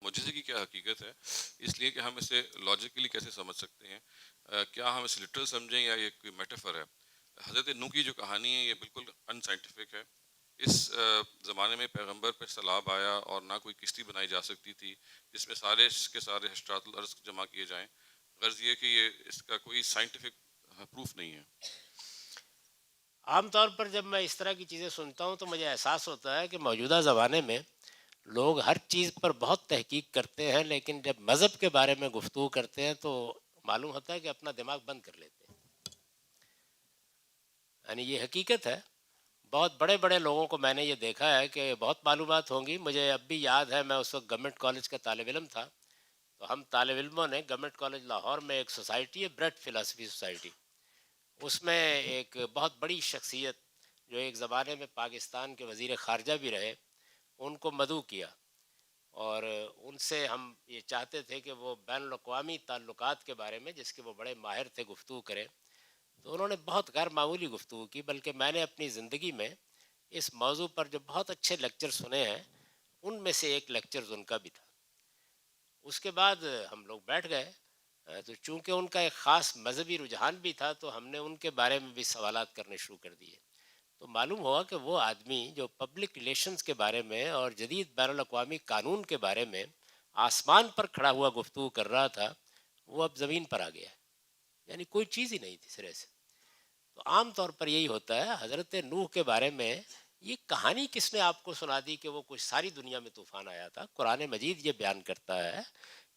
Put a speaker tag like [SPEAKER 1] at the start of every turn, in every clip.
[SPEAKER 1] معجزے کی کیا حقیقت ہے، اس لیے کہ ہم اسے لاجیکلی کیسے سمجھ سکتے ہیں، کیا ہم اسے لٹرل سمجھیں یا یہ کوئی میٹافر ہے۔ حضرت نوح کی جو کہانی ہے یہ بالکل ان سائنٹیفک ہے۔ اس زمانے میں پیغمبر پہ سیلاب آیا اور نہ کوئی کشتی بنائی جا سکتی تھی جس میں سارے کے سارے حشرات الارض جمع کیے جائیں۔ غرض یہ کہ یہ اس کا کوئی سائنٹیفک پروف نہیں ہے۔
[SPEAKER 2] عام طور پر جب میں اس طرح کی چیزیں سنتا ہوں تو مجھے احساس ہوتا ہے کہ موجودہ زمانے میں لوگ ہر چیز پر بہت تحقیق کرتے ہیں، لیکن جب مذہب کے بارے میں گفتگو کرتے ہیں تو معلوم ہوتا ہے کہ اپنا دماغ بند کر لیتے ہیں۔ یعنی یہ حقیقت ہے، بہت بڑے بڑے لوگوں کو میں نے یہ دیکھا ہے کہ بہت معلومات ہوں گی۔ مجھے اب بھی یاد ہے، میں اس وقت گورنمنٹ کالج کا طالب علم تھا، تو ہم طالب علموں نے گورنمنٹ کالج لاہور میں ایک سوسائٹی ہے، بریڈ فلاسفی سوسائٹی، اس میں ایک بہت بڑی شخصیت جو ایک زمانے میں پاکستان کے وزیر خارجہ بھی رہے، ان کو مدعو کیا، اور ان سے ہم یہ چاہتے تھے کہ وہ بین الاقوامی تعلقات کے بارے میں، جس کے وہ بڑے ماہر تھے، گفتگو کریں۔ تو انہوں نے بہت غیر معمولی گفتگو کی، بلکہ میں نے اپنی زندگی میں اس موضوع پر جو بہت اچھے لیکچر سنے ہیں ان میں سے ایک لیکچر ان کا بھی تھا۔ اس کے بعد ہم لوگ بیٹھ گئے، تو چونکہ ان کا ایک خاص مذہبی رجحان بھی تھا تو ہم نے ان کے بارے میں بھی سوالات کرنے شروع کر دیے۔ تو معلوم ہوا کہ وہ آدمی جو پبلک ریلیشنز کے بارے میں اور جدید بین الاقوامی قانون کے بارے میں آسمان پر کھڑا ہوا گفتگو کر رہا تھا، وہ اب زمین پر آ گیا ہے، یعنی کوئی چیز ہی نہیں تھی سرے سے۔ تو عام طور پر یہی ہوتا ہے۔ حضرت نوح کے بارے میں یہ کہانی کس نے آپ کو سنا دی کہ وہ کچھ ساری دنیا میں طوفان آیا تھا؟ قرآن مجید یہ بیان کرتا ہے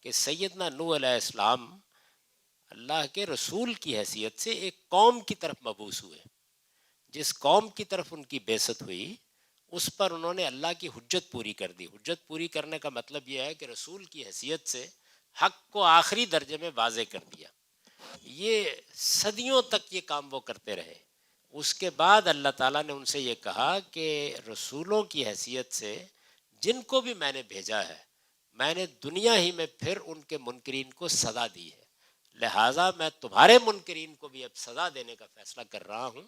[SPEAKER 2] کہ سیدنا نوح علیہ السلام اللہ کے رسول کی حیثیت سے ایک قوم کی طرف مبعوث ہوئے۔ جس قوم کی طرف ان کی بعثت ہوئی اس پر انہوں نے اللہ کی حجت پوری کر دی۔ حجت پوری کرنے کا مطلب یہ ہے کہ رسول کی حیثیت سے حق کو آخری درجے میں واضح کر دیا۔ یہ صدیوں تک یہ کام وہ کرتے رہے۔ اس کے بعد اللہ تعالیٰ نے ان سے یہ کہا کہ رسولوں کی حیثیت سے جن کو بھی میں نے بھیجا ہے، میں نے دنیا ہی میں پھر ان کے منکرین کو سزا دی ہے، لہٰذا میں تمہارے منکرین کو بھی اب سزا دینے کا فیصلہ کر رہا ہوں۔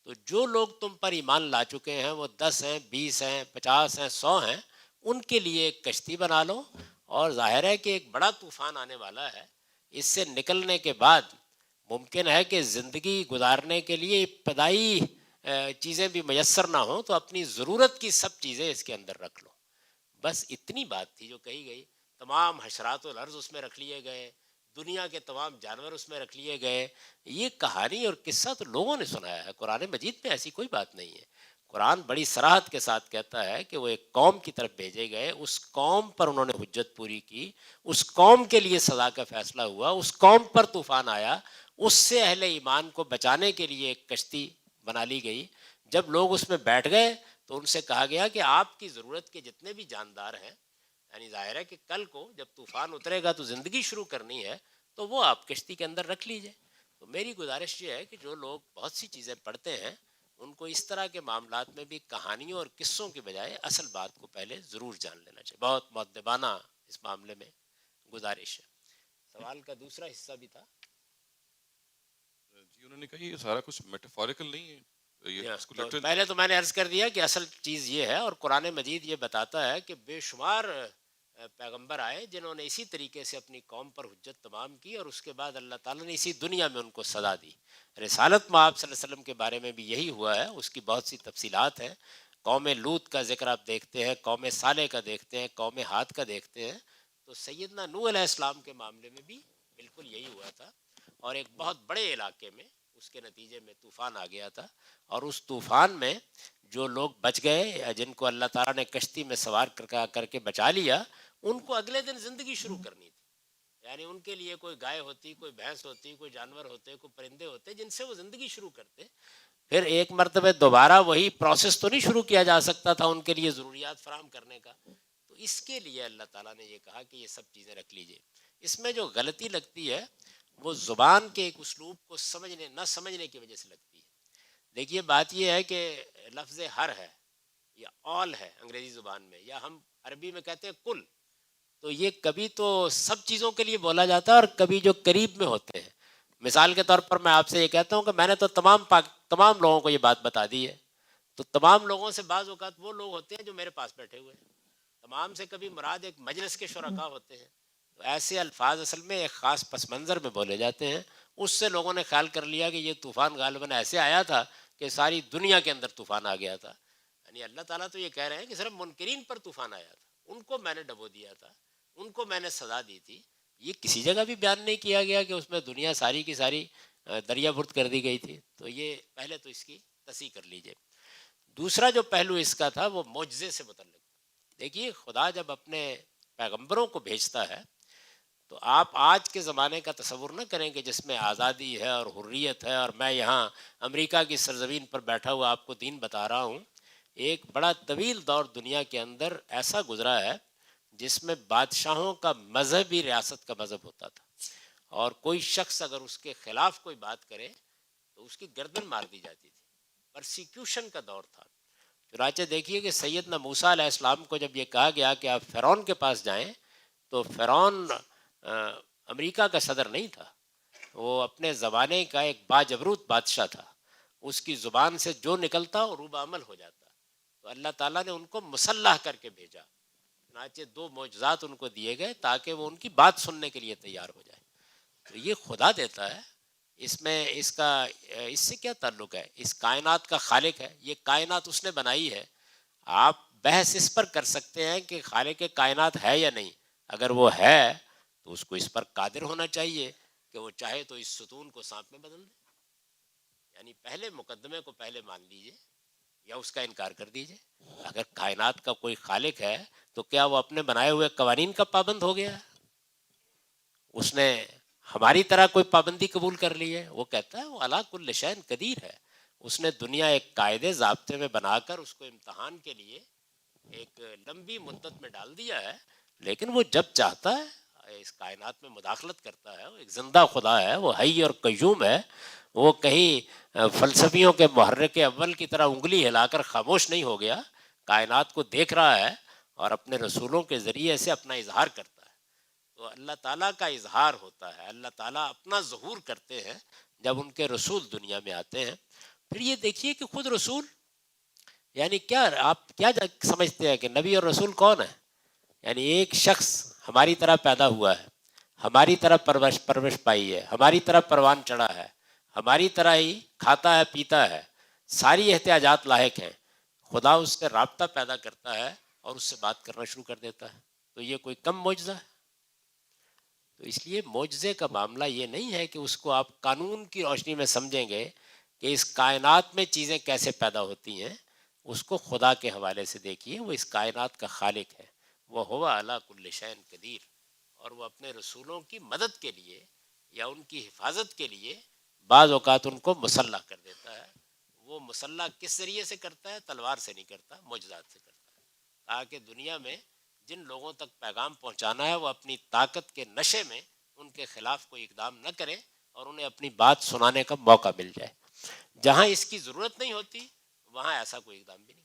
[SPEAKER 2] تو جو لوگ تم پر ایمان لا چکے ہیں، وہ 10 ہیں، 20 ہیں، 50 ہیں، 100 ہیں، ان کے لیے ایک کشتی بنا لو، اور ظاہر ہے کہ ایک بڑا طوفان آنے والا ہے۔ اس سے نکلنے کے بعد ممکن ہے کہ زندگی گزارنے کے لیے ابتدائی چیزیں بھی میسر نہ ہوں، تو اپنی ضرورت کی سب چیزیں اس کے اندر رکھ لو۔ بس اتنی بات تھی جو کہی گئی۔ تمام حشرات الارض اس میں رکھ لیے گئے، دنیا کے تمام جانور اس میں رکھ لیے گئے۔ یہ کہانی اور قصہ تو لوگوں نے سنایا ہے، قرآن مجید میں ایسی کوئی بات نہیں ہے۔ قرآن بڑی صراحت کے ساتھ کہتا ہے کہ وہ ایک قوم کی طرف بھیجے گئے، اس قوم پر انہوں نے حجت پوری کی، اس قوم کے لیے سزا کا فیصلہ ہوا، اس قوم پر طوفان آیا، اس سے اہل ایمان کو بچانے کے لیے ایک کشتی بنا لی گئی۔ جب لوگ اس میں بیٹھ گئے تو ان سے کہا گیا کہ آپ کی ضرورت کے جتنے بھی جاندار ہیں، یعنی ظاہر ہے کہ کل کو جب طوفان اترے گا تو زندگی شروع کرنی ہے، تو وہ آپ کشتی کے اندر رکھ لیجئے۔ تو میری گزارش یہ ہے کہ جو لوگ بہت سی چیزیں پڑھتے ہیں ان کو اس طرح کے معاملات میں بھی کہانیوں اور قصوں کے بجائے اصل بات کو پہلے ضرور جان لینا چاہیے۔ بہت مؤدبانہ اس معاملے میں گزارش ہے۔ سوال کا دوسرا حصہ بھی تھا
[SPEAKER 1] جی، انہوں نے کہا یہ سارا کچھ میٹافوریکل نہیں ہے، یہ اس کو
[SPEAKER 2] تو
[SPEAKER 1] لٹرل۔
[SPEAKER 2] پہلے تو میں نے عرض کر دیا کہ اصل چیز یہ ہے، اور قرآن مجید یہ بتاتا ہے کہ بے شمار پیغمبر آئے جنہوں نے اسی طریقے سے اپنی قوم پر حجت تمام کی، اور اس کے بعد اللہ تعالیٰ نے اسی دنیا میں ان کو سزا دی۔ رسالت میں آپ صلی اللہ علیہ وسلم کے بارے میں بھی یہی ہوا ہے، اس کی بہت سی تفصیلات ہیں۔ قوم لوط کا ذکر آپ دیکھتے ہیں، قوم صالح کا دیکھتے ہیں، قوم ہاد کا دیکھتے ہیں، تو سیدنا نوح علیہ السلام کے معاملے میں بھی بالکل یہی ہوا تھا، اور ایک بہت بڑے علاقے میں اس کے نتیجے میں طوفان آ گیا تھا، اور اس طوفان میں جو لوگ بچ گئے، جن کو اللہ تعالیٰ نے کشتی میں سوار کر کے بچا لیا، ان کو اگلے دن زندگی شروع کرنی تھی۔ یعنی ان کے لیے کوئی گائے ہوتی، کوئی بھینس ہوتی، کوئی جانور ہوتے، کوئی پرندے ہوتے جن سے وہ زندگی شروع کرتے۔ پھر ایک مرتبہ دوبارہ وہی پروسیس تو نہیں شروع کیا جا سکتا تھا ان کے لیے ضروریات فراہم کرنے کا، تو اس کے لیے اللہ تعالیٰ نے یہ کہا کہ یہ سب چیزیں رکھ لیجئے۔ اس میں جو غلطی لگتی ہے وہ زبان کے ایک اسلوب کو نہ سمجھنے کی وجہ سے لگتی ہے۔ دیکھیے بات یہ ہے کہ لفظ ہر ہے یا آل ہے انگریزی زبان میں، یا ہم عربی میں کہتے ہیں کل، تو یہ کبھی تو سب چیزوں کے لیے بولا جاتا ہے اور کبھی جو قریب میں ہوتے ہیں۔ مثال کے طور پر میں آپ سے یہ کہتا ہوں کہ میں نے تو تمام لوگوں کو یہ بات بتا دی ہے، تو تمام لوگوں سے بعض اوقات وہ لوگ ہوتے ہیں جو میرے پاس بیٹھے ہوئے ہیں، امام سے کبھی مراد ایک مجلس کے شرکا ہوتے ہیں. تو ایسے الفاظ اصل میں ایک خاص پس منظر میں بولے جاتے ہیں. اس سے لوگوں نے خیال کر لیا کہ یہ طوفان غالباً ایسے آیا تھا کہ ساری دنیا کے اندر طوفان آ گیا تھا. یعنی اللہ تعالیٰ تو یہ کہہ رہے ہیں کہ صرف منکرین پر طوفان آیا تھا, ان کو میں نے ڈبو دیا تھا, ان کو میں نے سزا دی تھی. یہ کسی جگہ بھی بیان نہیں کیا گیا کہ اس میں دنیا ساری کی ساری دریا برد کر دی گئی تھی. تو یہ پہلے تو اس کی تصحیح کر لیجئے. دوسرا جو پہلو اس کا تھا وہ معجزے سے متعلق. دیکھیے خدا جب اپنے پیغمبروں کو بھیجتا ہے تو آپ آج کے زمانے کا تصور نہ کریں کہ جس میں آزادی ہے اور حریت ہے اور میں یہاں امریکہ کی سرزمین پر بیٹھا ہوا آپ کو دین بتا رہا ہوں. ایک بڑا طویل دور دنیا کے اندر ایسا گزرا ہے جس میں بادشاہوں کا مذہب ہی ریاست کا مذہب ہوتا تھا, اور کوئی شخص اگر اس کے خلاف کوئی بات کرے تو اس کی گردن مار دی جاتی تھی. پرسیکیوشن کا دور تھا. چنانچہ دیکھیے کہ سیدنا موسیٰ علیہ السلام کو جب یہ کہا گیا کہ آپ فرعون کے پاس جائیں, تو فرعون امریکہ کا صدر نہیں تھا, وہ اپنے زمانے کا ایک باجبروت بادشاہ تھا. اس کی زبان سے جو نکلتا وہ روب عمل ہو جاتا. تو اللہ تعالیٰ نے ان کو مسلح کر کے بھیجا. چنانچہ 2 معجزات ان کو دیے گئے تاکہ وہ ان کی بات سننے کے لیے تیار ہو جائے. تو یہ خدا دیتا ہے. اس میں اس سے کیا تعلق ہے؟ اس کائنات کا خالق ہے, یہ کائنات اس نے بنائی ہے. آپ بحث اس پر کر سکتے ہیں کہ خالق کائنات ہے یا نہیں. اگر وہ ہے تو اس کو اس پر قادر ہونا چاہیے کہ وہ چاہے تو اس ستون کو سانپ میں بدل دے. یعنی پہلے مقدمے کو پہلے مان لیجئے یا اس کا انکار کر دیجئے. اگر کائنات کا کوئی خالق ہے تو کیا وہ اپنے بنائے ہوئے قوانین کا پابند ہو گیا ہے؟ اس نے ہماری طرح کوئی پابندی قبول کر لی ہے؟ وہ کہتا ہے وہ علی کل شیء قدیر ہے. اس نے دنیا ایک قاعدے ضابطے میں بنا کر اس کو امتحان کے لیے ایک لمبی مدت میں ڈال دیا ہے, لیکن وہ جب چاہتا ہے اس کائنات میں مداخلت کرتا ہے. وہ ایک زندہ خدا ہے, وہ حی اور قیوم ہے. وہ کہیں فلسفیوں کے محرک اول کی طرح انگلی ہلا کر خاموش نہیں ہو گیا, کائنات کو دیکھ رہا ہے اور اپنے رسولوں کے ذریعے سے اپنا اظہار کرتا ہے. تو اللہ تعالیٰ کا اظہار ہوتا ہے, اللہ تعالیٰ اپنا ظہور کرتے ہیں جب ان کے رسول دنیا میں آتے ہیں. پھر یہ دیکھیے کہ خود رسول, یعنی کیا آپ کیا سمجھتے ہیں کہ نبی اور رسول کون ہے؟ یعنی ایک شخص ہماری طرح پیدا ہوا ہے, ہماری طرح پرورش پائی ہے, ہماری طرح پروان چڑھا ہے, ہماری طرح ہی کھاتا ہے پیتا ہے, ساری احتیاجات لاحق ہیں. خدا اس سے رابطہ پیدا کرتا ہے اور اس سے بات کرنا شروع کر دیتا ہے. تو یہ کوئی کم معجزہ ہے؟ تو اس لیے معجزے کا معاملہ یہ نہیں ہے کہ اس کو آپ قانون کی روشنی میں سمجھیں گے کہ اس کائنات میں چیزیں کیسے پیدا ہوتی ہیں. اس کو خدا کے حوالے سے دیکھیے, وہ اس کائنات کا خالق ہے, وہ ہوا علی کل شیء قدیر, اور وہ اپنے رسولوں کی مدد کے لیے یا ان کی حفاظت کے لیے بعض اوقات ان کو مسلح کر دیتا ہے. وہ مسلح کس ذریعے سے کرتا ہے؟ تلوار سے نہیں کرتا, معجزات سے کرتا ہے, تاکہ دنیا میں جن لوگوں تک پیغام پہنچانا ہے وہ اپنی طاقت کے نشے میں ان کے خلاف کوئی اقدام نہ کرے اور انہیں اپنی بات سنانے کا موقع مل جائے. جہاں اس کی ضرورت نہیں ہوتی وہاں ایسا کوئی اقدام بھی نہیں